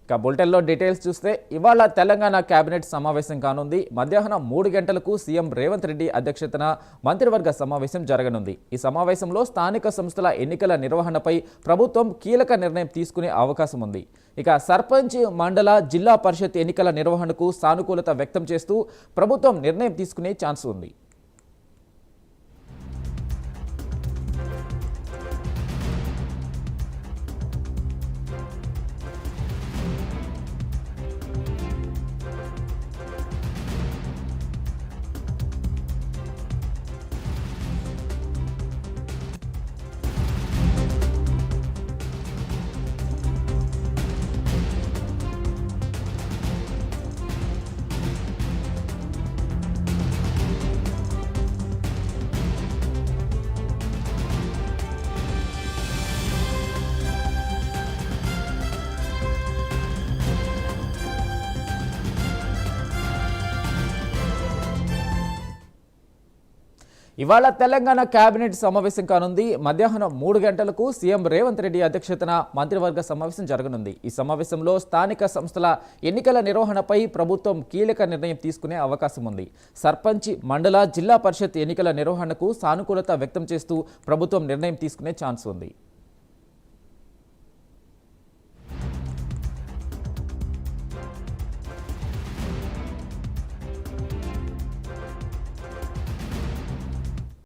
ఇక బులెటిన్లో డీటెయిల్స్ చూస్తే ఇవాళ తెలంగాణ కేబినెట్ సమావేశం కానుంది. మధ్యాహ్నం 3 గంటలకు సీఎం రేవంత్ రెడ్డి అధ్యక్షతన మంత్రివర్గ సమావేశం జరగనుంది. ఈ సమావేశంలో స్థానిక సంస్థల ఎన్నికల నిర్వహణపై ప్రభుత్వం కీలక నిర్ణయం తీసుకునే అవకాశం ఉంది. ఇక సర్పంచ్, మండల, జిల్లా పరిషత్ ఎన్నికల నిర్వహణకు సానుకూలత వ్యక్తం చేస్తూ ప్రభుత్వం నిర్ణయం తీసుకునే ఛాన్స్ ఉంది. ఇవాళ తెలంగాణ కేబినెట్ సమావేశం కానుంది. మధ్యాహ్నం 3 గంటలకు సీఎం రేవంత్ రెడ్డి అధ్యక్షతన మంత్రివర్గ సమావేశం జరగనుంది. ఈ సమావేశంలో స్థానిక సంస్థల ఎన్నికల నిర్వహణపై ప్రభుత్వం కీలక నిర్ణయం తీసుకునే అవకాశం ఉంది. సర్పంచ్, మండల, జిల్లా పరిషత్ ఎన్నికల నిర్వహణకు సానుకూలత వ్యక్తం చేస్తూ ప్రభుత్వం నిర్ణయం తీసుకునే ఛాన్స్ ఉంది.